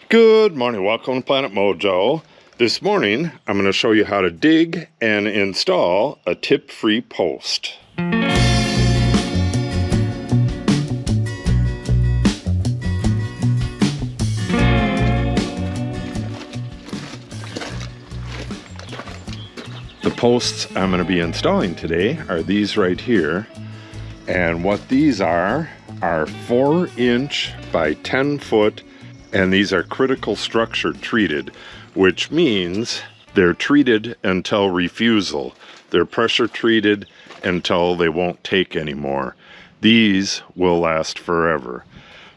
Good morning, welcome to Planet Mojo. This morning I'm going to show you how to dig and install a tip-free post. The posts I'm going to be installing today are these right here, and what these are 4-inch by 10-foot, and these are critical structure treated, which means they're treated until refusal. They're pressure treated until they won't take anymore. These will last forever.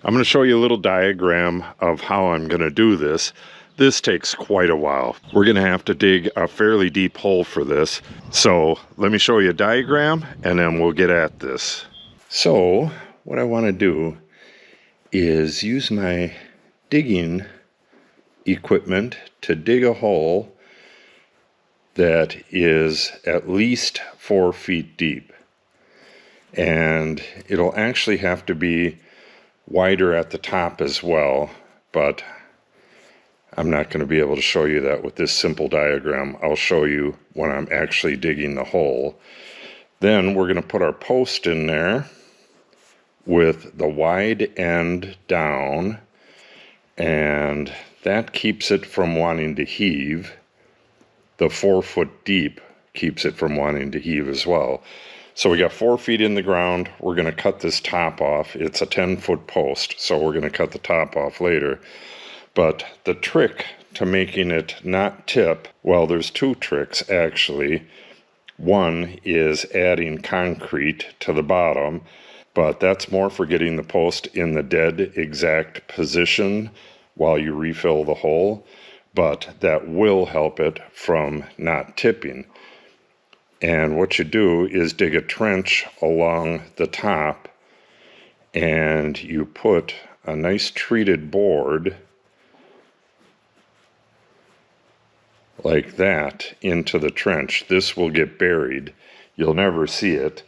I'm going to show you a little diagram of how I'm going to do this. This takes quite a while. We're going to have to dig a fairly deep hole for this. So let me show you a diagram and then we'll get at this. So what I want to do is use my digging equipment to dig a hole that is at least 4 feet deep. And it'll actually have to be wider at the top as well, but I'm not going to be able to show you that with this simple diagram. I'll show you when I'm actually digging the hole. Then we're going to put our post in there with the wide end down, and that keeps it from wanting to heave. The 4 foot deep keeps it from wanting to heave as well. So we got 4 feet in the ground. We're going to cut this top off. It's a 10-foot post, so we're going to cut the top off later. But the trick to making it not tip, well, there's two tricks actually. One is adding concrete to the bottom, but that's more for getting the post in the dead exact position while you refill the hole, but that will help it from not tipping. And what you do is dig a trench along the top, and you put a nice treated board like that into the trench. This will get buried. You'll never see it,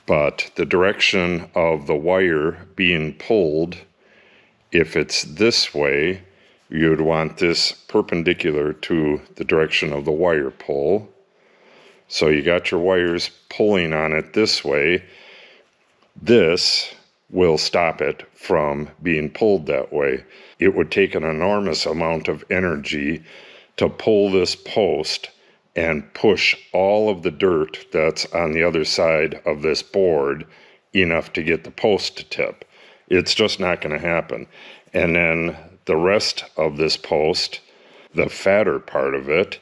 but the direction of the wire being pulled, if it's this way, you'd want this perpendicular to the direction of the wire pull. So you got your wires pulling on it this way. This will stop it from being pulled that way. It would take an enormous amount of energy to pull this post and push all of the dirt that's on the other side of this board enough to get the post to tip. It's just not going to happen. And then the rest of this post, the fatter part of it,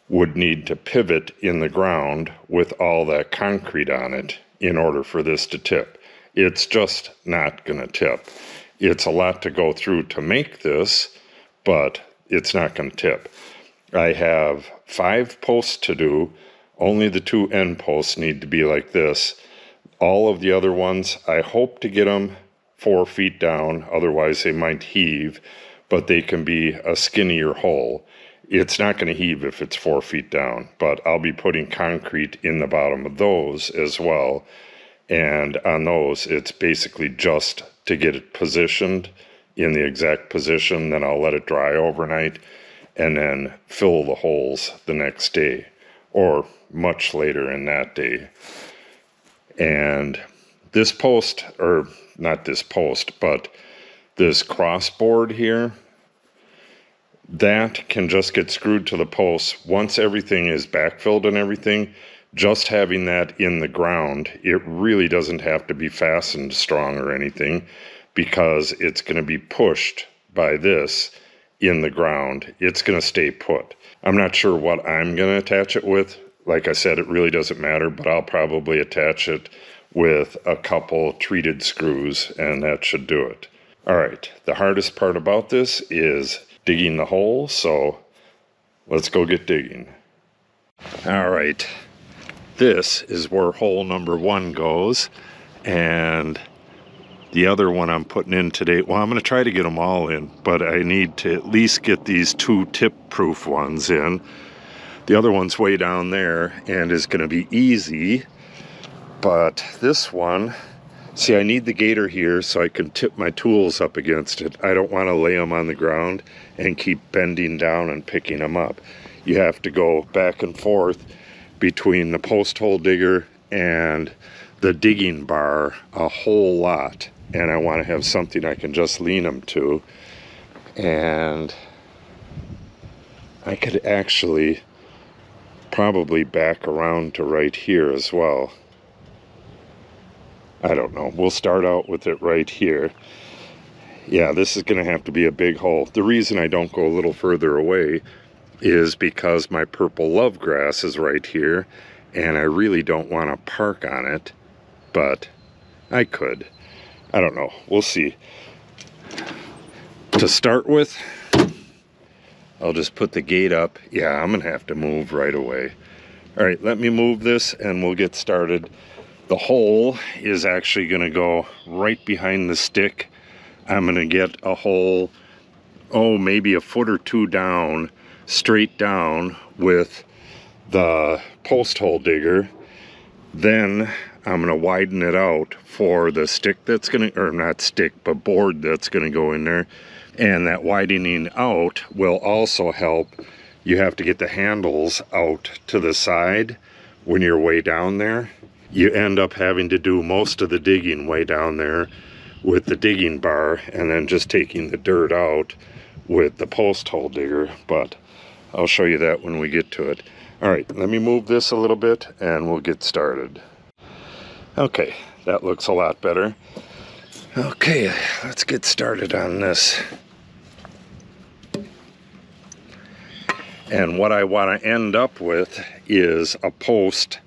would need to pivot in the ground with all that concrete on it in order for this to tip. It's just not going to tip. It's a lot to go through to make this, but it's not going to tip. I have 5 posts to do. Only the 2 end posts need to be like this. All of the other ones, I hope to get them 4 feet down, otherwise they might heave, but they can be a skinnier hole. It's not going to heave if it's 4 feet down, but I'll be putting concrete in the bottom of those as well. And on those, it's basically just to get it positioned in the exact position. Then I'll let it dry overnight and then fill the holes the next day or much later in that day. And this post, or not this post, but this crossboard here, that can just get screwed to the post. Once everything is backfilled and everything, just having that in the ground, it really doesn't have to be fastened strong or anything, because it's going to be pushed by this in the ground. It's going to stay put. I'm not sure what I'm going to attach it with. Like I said, it really doesn't matter, but I'll probably attach it with a couple treated screws, and that should do it. All right, the hardest part about this is digging the hole, so let's go get digging. All right, this is where hole number 1 goes, and the other one I'm putting in today, well, I'm going to try to get them all in, but I need to at least get these 2 tip-proof ones in. The other one's way down there and is going to be easy, but this one See, I need the gator here so I can tip my tools up against it. I don't want to lay them on the ground and keep bending down and picking them up. You have to go back and forth between the post hole digger and the digging bar a whole lot. And I want to have something I can just lean them to. And I could actually probably back around to right here as well. I don't know. We'll start out with it right here. Yeah, this is going to have to be a big hole. The reason I don't go a little further away is because my purple love grass is right here, and I really don't want to park on it, but I could. I don't know. We'll see. To start with, I'll just put the gate up. Yeah, I'm going to have to move right away. All right, let me move this and we'll get started. The hole is actually going to go right behind the stick. I'm going to get a hole, oh, maybe a foot or two down, straight down with the post hole digger. Then I'm going to widen it out for the stick that's going to, or not stick, but board that's going to go in there. And that widening out will also help. You have to get the handles out to the side when you're way down there. You end up having to do most of the digging way down there with the digging bar and then just taking the dirt out with the post hole digger, but I'll show you that when we get to it. All right, let me move this a little bit and we'll get started. Okay, that looks a lot better. Okay, let's get started on this. And what I want to end up with is a post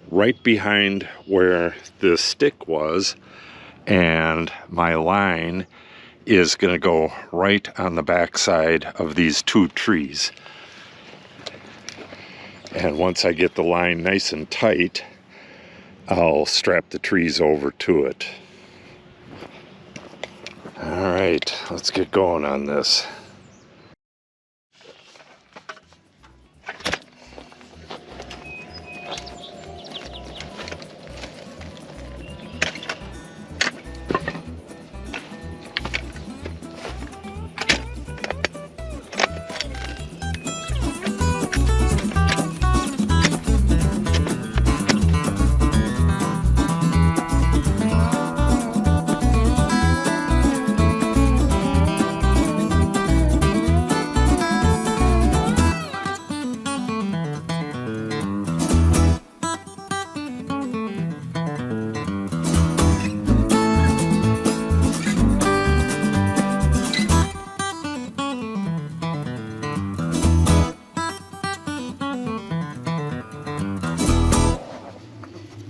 right behind where the stick was, and my line is going to go right on the back side of these two trees. And once I get the line nice and tight, I'll strap the trees over to it. All right, let's get going on this.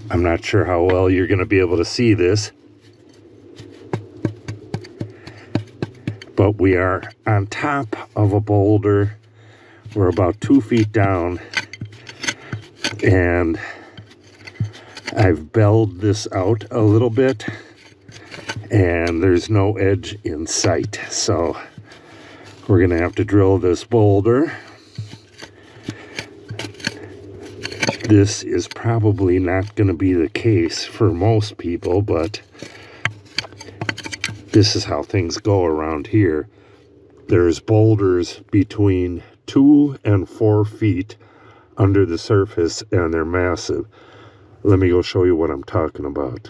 I'm not sure how well you're going to be able to see this, but we are on top of a boulder. We're about 2 feet down, and I've belled this out a little bit, and there's no edge in sight, so we're going to have to drill this boulder. This is probably not going to be the case for most people, but this is how things go around here. There's boulders between 2 and 4 feet under the surface, and they're massive. Let me go show you what I'm talking about.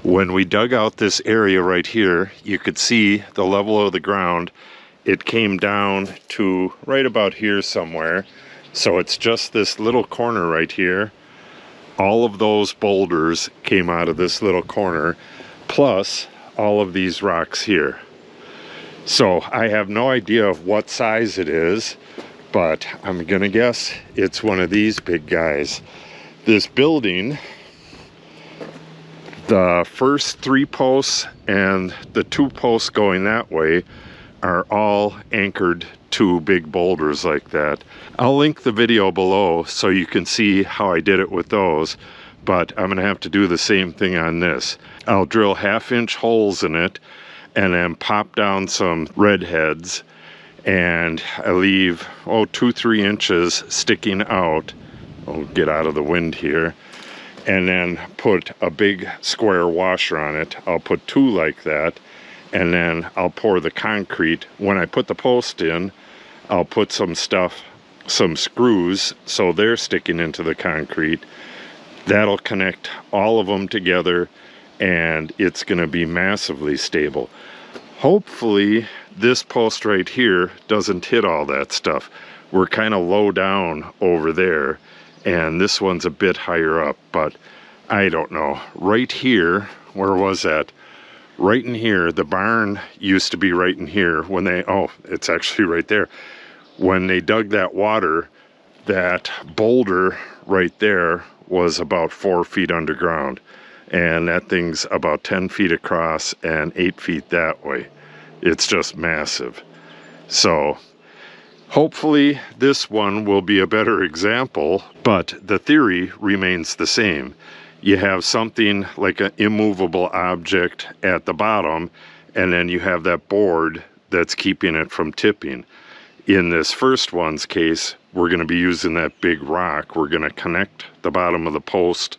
When we dug out this area right here, you could see the level of the ground. It came down to right about here somewhere. So it's just this little corner right here. All of those boulders came out of this little corner, plus all of these rocks here. So I have no idea of what size it is, but I'm gonna guess it's one of these big guys. This building, the first 3 posts and the 2 posts going that way are all anchored to big boulders like that. I'll link the video below so you can see how I did it with those, but I'm gonna have to do the same thing on this. I'll drill 1/2-inch holes in it and then pop down some red heads, and I leave 2-3 inches sticking out. I'll get out of the wind here, and then put a big square washer on it. I'll put 2 like that, and then I'll pour the concrete. When I put the post in, I'll put some screws so they're sticking into the concrete. That'll connect all of them together, and it's going to be massively stable. Hopefully this post right here doesn't hit all that stuff. We're kind of low down over there, and this one's a bit higher up, but I don't know. Right here, where was that? Right in here, the barn used to be right in here when they, oh, it's actually right there. When they dug that water, that boulder right there was about 4 feet underground. And that thing's about 10 feet across and 8 feet that way. It's just massive. So hopefully this one will be a better example, but the theory remains the same. You have something like an immovable object at the bottom, and then you have that board that's keeping it from tipping. In this first one's case, we're going to be using that big rock. We're going to connect the bottom of the post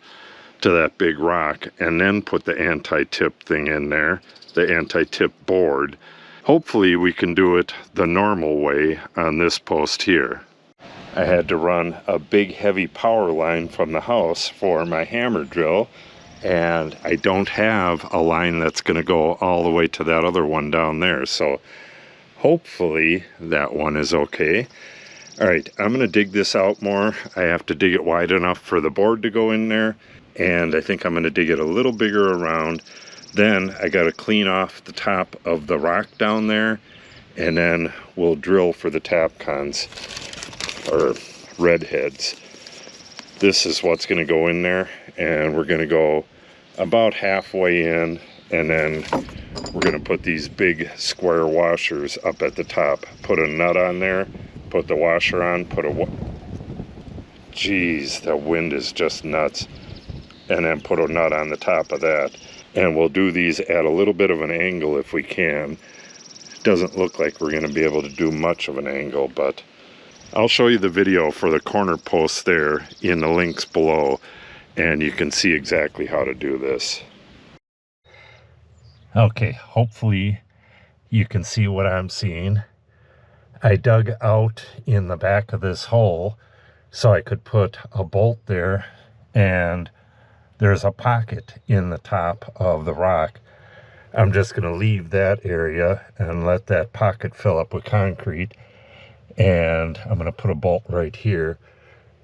to that big rock and then put the anti-tip thing in there, the anti-tip board. Hopefully we can do it the normal way on this post here. I had to run a big heavy power line from the house for my hammer drill, and I don't have a line that's going to go all the way to that other one down there, so hopefully that one is okay. All right, I'm going to dig this out more. I have to dig it wide enough for the board to go in there, and I think I'm going to dig it a little bigger around. Then I got to clean off the top of the rock down there, and then we'll drill for the tapcons, or redheads. This is what's going to go in there, and we're going to go about halfway in, and then we're going to put these big square washers up at the top. Put a nut on there, put the washer on, Jeez, the wind is just nuts. And then put a nut on the top of that. And we'll do these at a little bit of an angle if we can. Doesn't look like we're going to be able to do much of an angle, but I'll show you the video for the corner posts there in the links below, and you can see exactly how to do this. Okay, hopefully you can see what I'm seeing. I dug out in the back of this hole so I could put a bolt there, and there's a pocket in the top of the rock. I'm just going to leave that area and let that pocket fill up with concrete, and I'm going to put a bolt right here.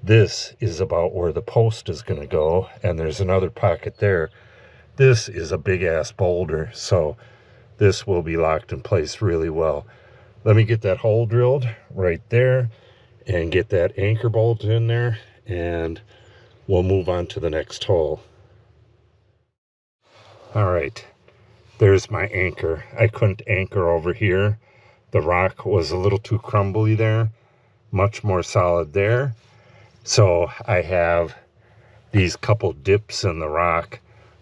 This is about where the post is going to go, and there's another pocket there. This is a big ass boulder, so this will be locked in place really well. Let me get that hole drilled right there and get that anchor bolt in there, and we'll move on to the next hole. All right, there's my anchor. I couldn't anchor over here. The rock was a little too crumbly there, much more solid there. So I have these couple dips in the rock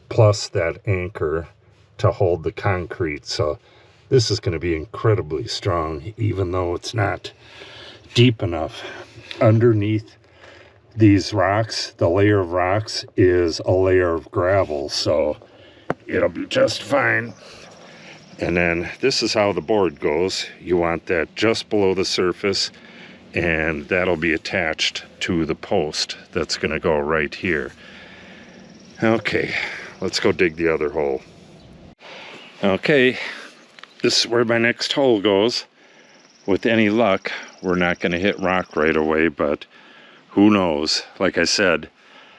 plus that anchor to hold the concrete. So this is going to be incredibly strong, even though it's not deep enough. Underneath these rocks, the layer of rocks is a layer of gravel, so it'll be just fine. And then this is how the board goes. You want that just below the surface, and that'll be attached to the post that's going to go right here. Okay, let's go dig the other hole. Okay, this is where my next hole goes. With any luck, we're not going to hit rock right away, but who knows? Like I said,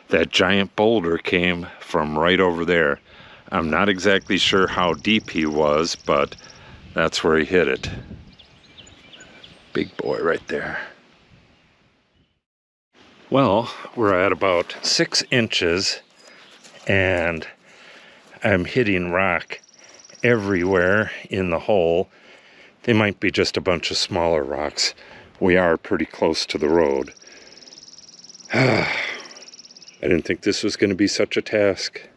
that giant boulder came from right over there. I'm not exactly sure how deep he was, but that's where he hit it. Big boy right there. Well, we're at about 6 inches, and I'm hitting rock everywhere in the hole. They might be just a bunch of smaller rocks. We are pretty close to the road. I didn't think this was going to be such a task.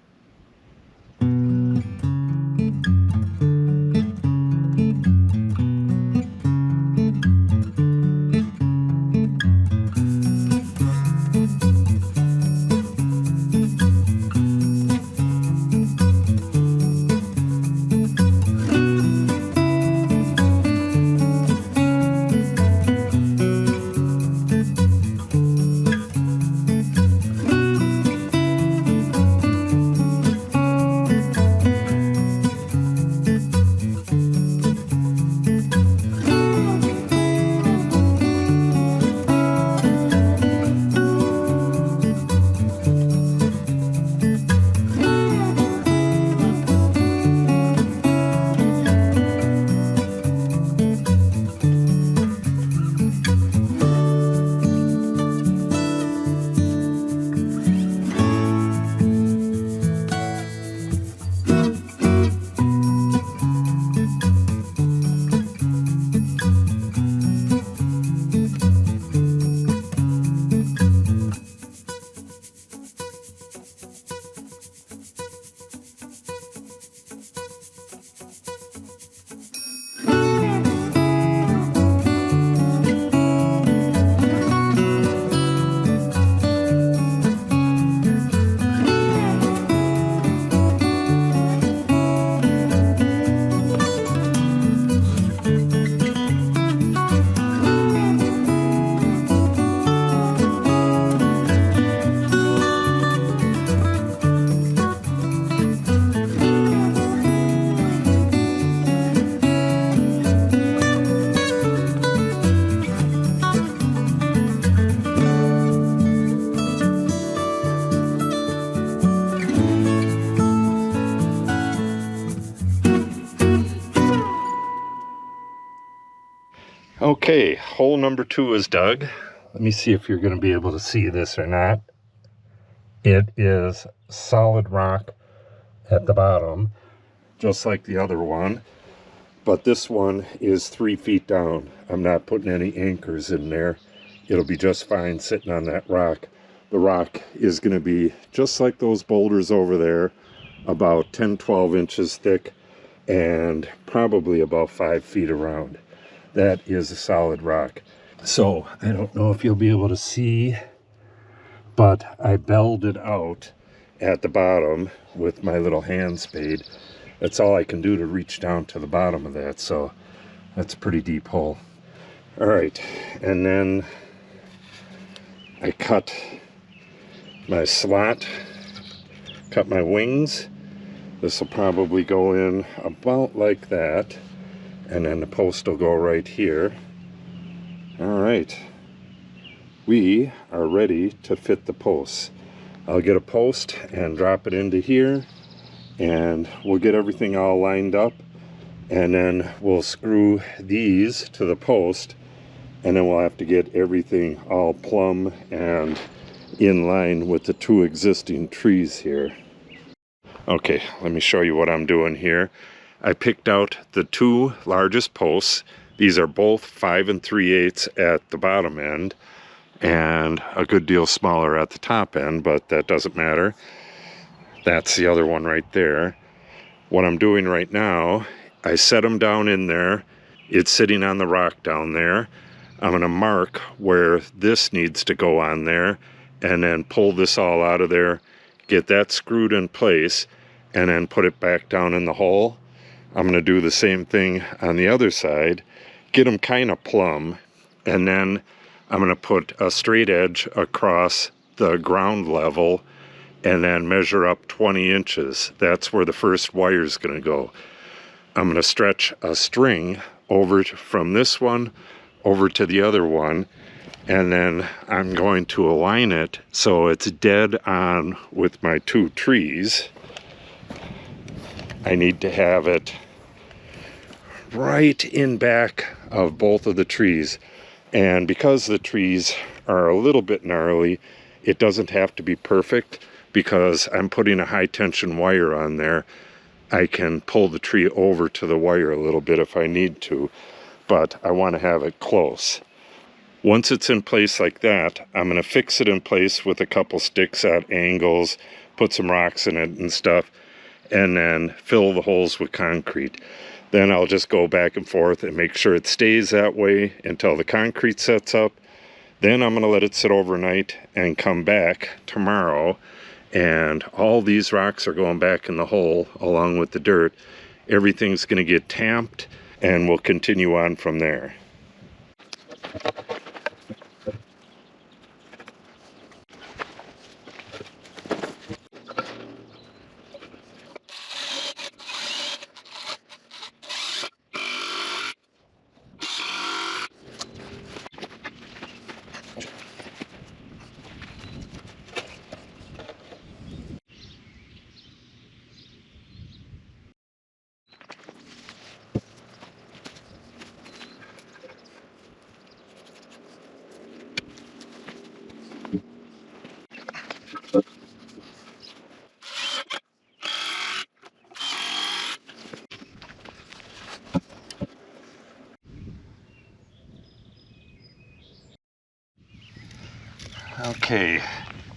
Okay, hole number 2 is dug. Let me see if you're going to be able to see this or not. It is solid rock at the bottom, just like the other one. But this one is 3 feet down. I'm not putting any anchors in there. It'll be just fine sitting on that rock. The rock is going to be just like those boulders over there, about 10-12 inches thick and probably about 5 feet around. That is a solid rock. So I don't know if you'll be able to see, but I belled it out at the bottom with my little hand spade. That's all I can do to reach down to the bottom of that, so that's a pretty deep hole. All right, and then I cut my slot, cut my wings. This will probably go in about like that, and then the post will go right here. All right, we are ready to fit the posts. I'll get a post and drop it into here, and we'll get everything all lined up, and then we'll screw these to the post, and then we'll have to get everything all plumb and in line with the 2 existing trees here. Okay, let me show you what I'm doing here. I picked out the 2 largest posts. These are both 5 3/8 at the bottom end and a good deal smaller at the top end, but that doesn't matter. That's the other one right there. What I'm doing right now, I set them down in there. It's sitting on the rock down there. I'm going to mark where this needs to go on there and then pull this all out of there, get that screwed in place, and then put it back down in the hole. I'm going to do the same thing on the other side, get them kind of plumb, and then I'm going to put a straight edge across the ground level and then measure up 20 inches. That's where the first wire is going to go. I'm going to stretch a string over from this one over to the other one, and then I'm going to align it so it's dead on with my 2 trees. I need to have it right in back of both of the trees, and because the trees are a little bit gnarly, it doesn't have to be perfect. Because I'm putting a high tension wire on there, I can pull the tree over to the wire a little bit if I need to, but I want to have it close. Once it's in place like that, I'm going to fix it in place with a couple sticks at angles, put some rocks in it and stuff, and then fill the holes with concrete. Then I'll just go back and forth and make sure it stays that way until the concrete sets up. Then I'm going to let it sit overnight and come back tomorrow, and all these rocks are going back in the hole along with the dirt. Everything's going to get tamped, and we'll continue on from there. Okay,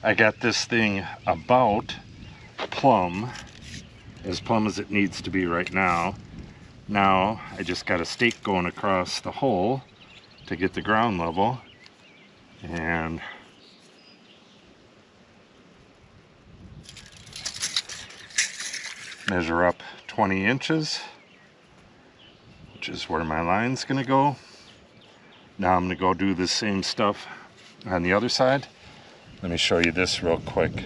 I got this thing about plumb as it needs to be right now. Now I just got a stake going across the hole to get the ground level, and measure up 20 inches, which is where my line's going to go. Now I'm going to go do the same stuff on the other side. Let me show you this real quick.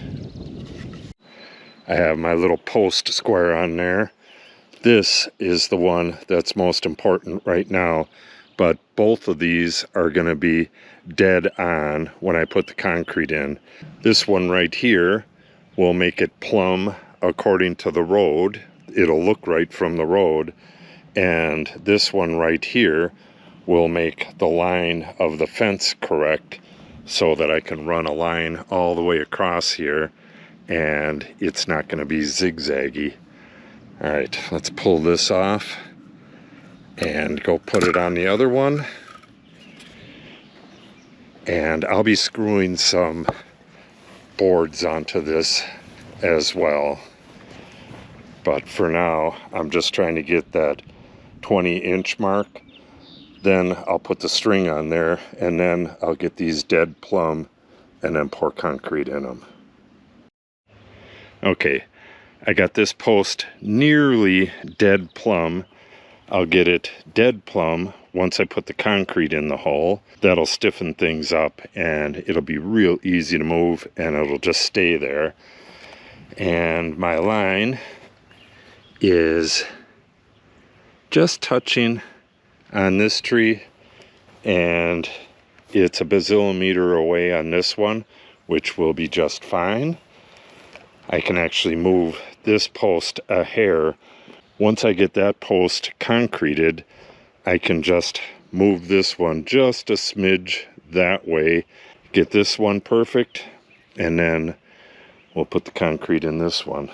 I have my little post square on there. This is the one that's most important right now, but both of these are going to be dead on when I put the concrete in. This one right here will make it plumb according to the road. It'll look right from the road. And this one right here will make the line of the fence correct so that I can run a line all the way across here and it's not going to be zigzaggy. All right, let's pull this off and go put it on the other one. And I'll be screwing some boards onto this as well. But for now, I'm just trying to get that 20-inch mark. Then I'll put the string on there, and then I'll get these dead plumb and then pour concrete in them. Okay, I got this post nearly dead plumb. I'll get it dead plumb once I put the concrete in the hole. That'll stiffen things up and it'll be real easy to move and it'll just stay there. And my line is just touching on this tree, and it's a bazillion meter away on this one, which will be just fine. I can actually move this post a hair. Once I get that post concreted, I can just move this one just a smidge that way, get this one perfect, and then we'll put the concrete in this one.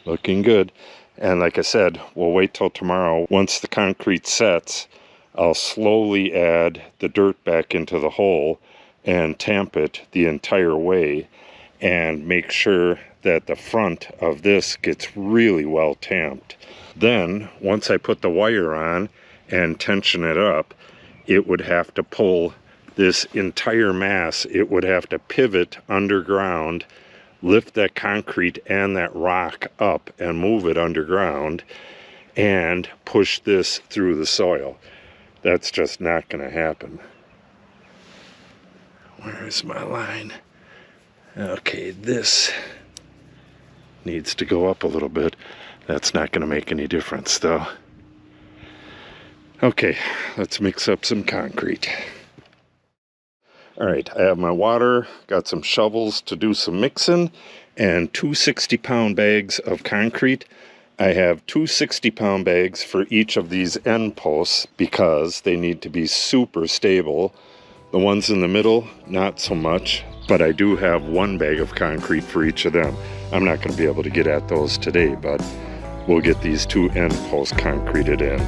Looking good. And like I said, we'll wait till tomorrow. Once the concrete sets, I'll slowly add the dirt back into the hole and tamp it the entire way and make sure that the front of this gets really well tamped. Then, once I put the wire on and tension it up, it would have to pull this entire mass. It would have to pivot underground, lift that concrete and that rock up and move it underground and push this through the soil. That's just not going to happen. Where's my line? Okay, this needs to go up a little bit. That's not going to make any difference though. Okay, let's mix up some concrete. All right, I have my water, got some shovels to do some mixing, and 2 60-pound bags of concrete. I have 2 60-pound bags for each of these end posts because they need to be super stable. The ones in the middle, not so much, but I do have 1 bag of concrete for each of them. I'm not going to be able to get at those today, but we'll get these 2 end posts concreted in.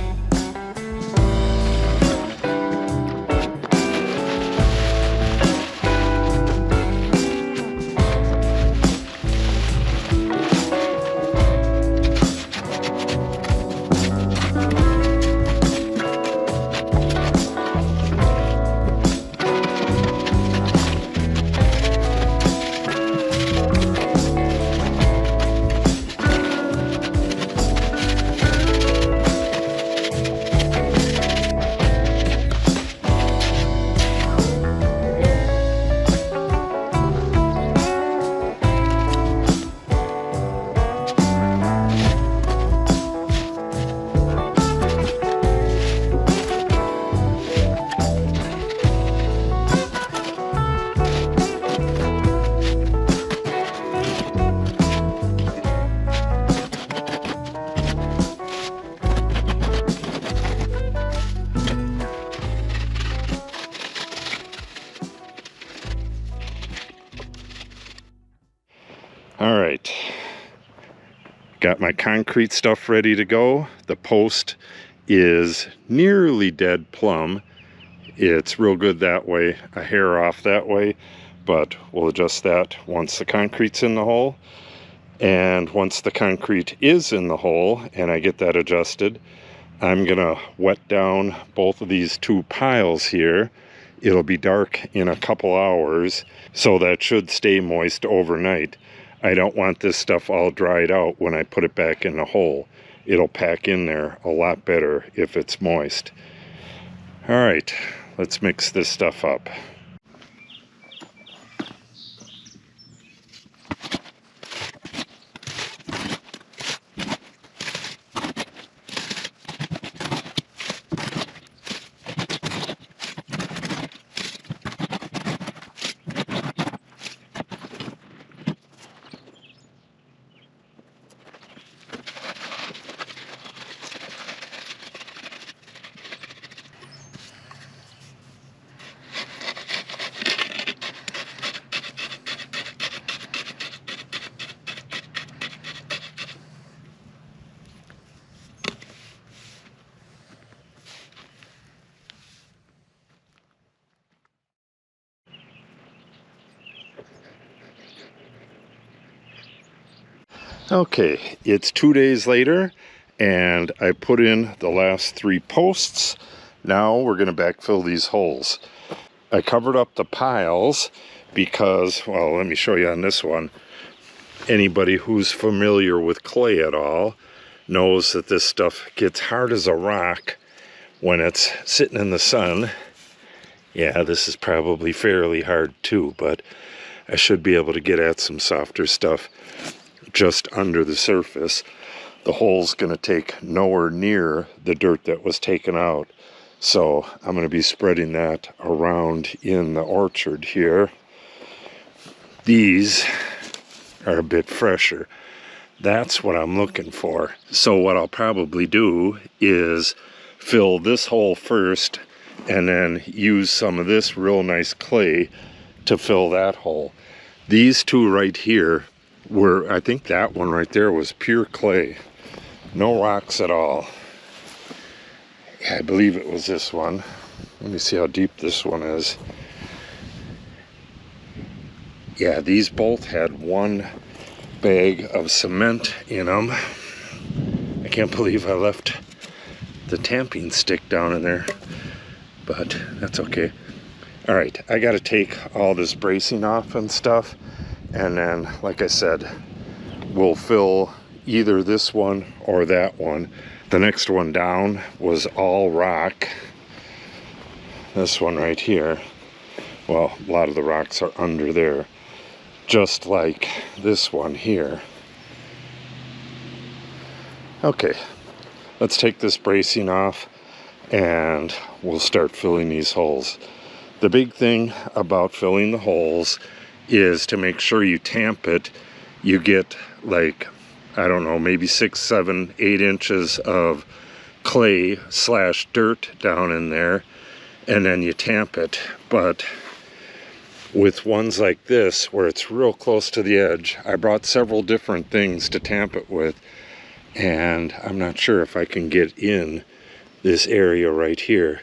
All right, got my concrete stuff ready to go. The post is nearly dead plumb. It's real good that way, a hair off that way, but we'll adjust that once the concrete's in the hole. And once the concrete is in the hole and I get that adjusted, I'm gonna wet down both of these 2 piles here. It'll be dark in a couple hours, so that should stay moist overnight. I don't want this stuff all dried out when I put it back in the hole. It'll pack in there a lot better if it's moist. All right, let's mix this stuff up. Okay, it's 2 days later, and I put in the last 3 posts. Now we're going to backfill these holes. I covered up the piles because, well, let me show you on this one. Anybody who's familiar with clay at all knows that this stuff gets hard as a rock when it's sitting in the sun. Yeah, this is probably fairly hard too, but I should be able to get at some softer stuff just under the surface. The hole's going to take nowhere near the dirt that was taken out. So I'm going to be spreading that around in the orchard here. These are a bit fresher. That's what I'm looking for. So what I'll probably do is fill this hole first and then use some of this real nice clay to fill that hole. These two right here were, I think that one right there was pure clay. No rocks at all. Yeah, I believe it was this one. Let me see how deep this one is. Yeah, these both had one bag of cement in them. I can't believe I left the tamping stick down in there, but that's okay. All right, I got to take all this bracing off and stuff, and then, like I said, we'll fill either this one or that one. The next one down was all rock. This one right here, well, a lot of the rocks are under there, just like this one here. Okay, let's take this bracing off and we'll start filling these holes. The big thing about filling the holes is to make sure you tamp it. You get like, I don't know, maybe 6, 7, 8 inches of clay / dirt down in there, and then you tamp it. But with ones like this, where it's real close to the edge, I brought several different things to tamp it with, and I'm not sure if I can get in this area right here.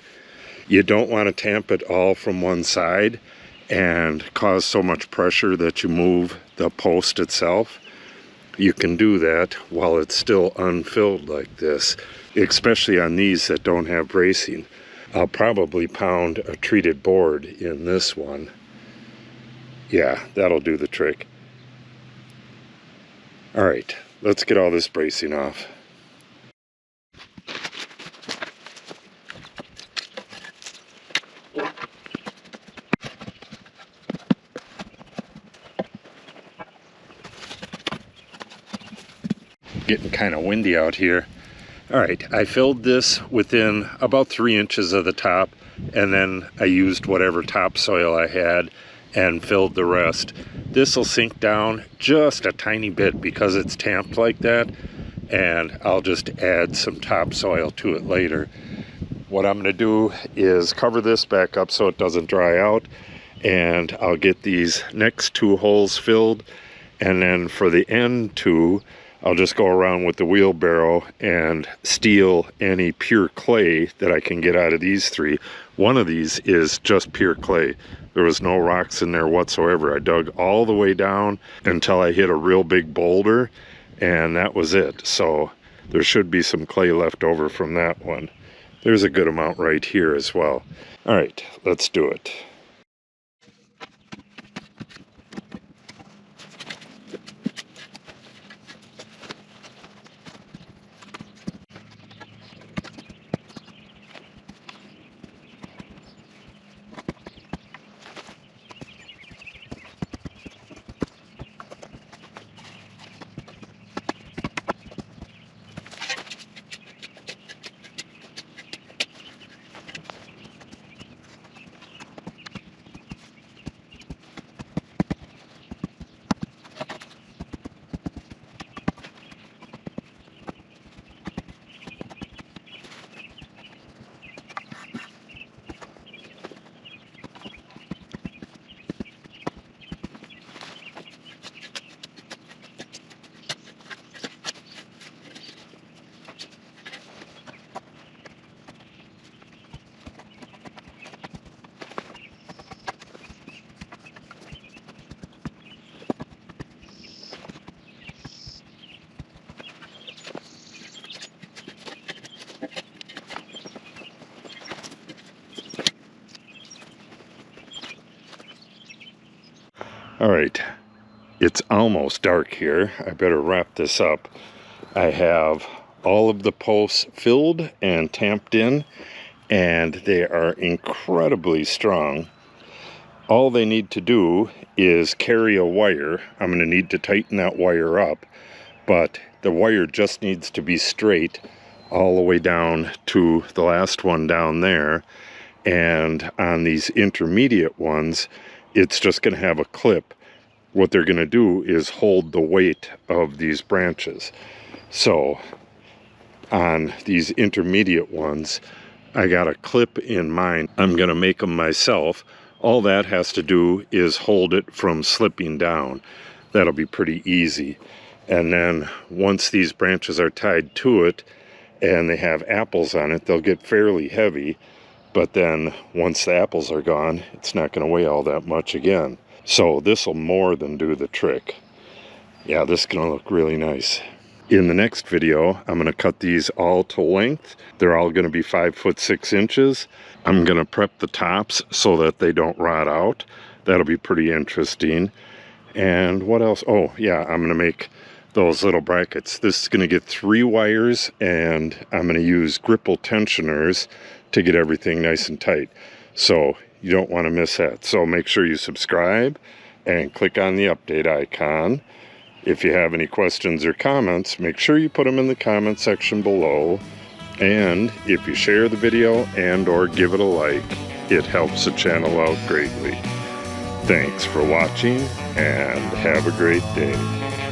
You don't want to tamp it all from one side and cause so much pressure that you move the post itself. You can do that while it's still unfilled like this, especially on these that don't have bracing. I'll probably pound a treated board in this one. Yeah, that'll do the trick. All right, let's get all this bracing off. Getting kind of windy out here. All right, I filled this within about 3 inches of the top, and then I used whatever topsoil I had and filled the rest. This will sink down just a tiny bit because it's tamped like that, and I'll just add some topsoil to it later. What I'm going to do is cover this back up so it doesn't dry out, and I'll get these next 2 holes filled, and then for the end 2, I'll just go around with the wheelbarrow and steal any pure clay that I can get out of these 3. One of these is just pure clay. There was no rocks in there whatsoever. I dug all the way down until I hit a real big boulder, and that was it. So there should be some clay left over from that one. There's a good amount right here as well. All right, let's do it. All right, it's almost dark here. I better wrap this up. I have all of the posts filled and tamped in, and they are incredibly strong. All they need to do is carry a wire. I'm going to need to tighten that wire up, but the wire just needs to be straight all the way down to the last one down there. And on these intermediate ones, it's just going to have a clip. What they're going to do is hold the weight of these branches. So on these intermediate ones, I got a clip in mind. I'm going to make them myself. All that has to do is hold it from slipping down. That'll be pretty easy. And then once these branches are tied to it and they have apples on it, they'll get fairly heavy. But then once the apples are gone, it's not going to weigh all that much again. So this will more than do the trick. Yeah, this is going to look really nice. In the next video, I'm going to cut these all to length. They're all going to be 5 foot 6 inches. I'm going to prep the tops so that they don't rot out. That'll be pretty interesting. And what else? Oh, yeah, I'm going to make those little brackets. This is going to get 3 wires, and I'm going to use gripple tensioners to get everything nice and tight. So you don't want to miss that. So make sure you subscribe and click on the update icon. If you have any questions or comments, make sure you put them in the comment section below. And if you share the video and or give it a like, it helps the channel out greatly. Thanks for watching and have a great day.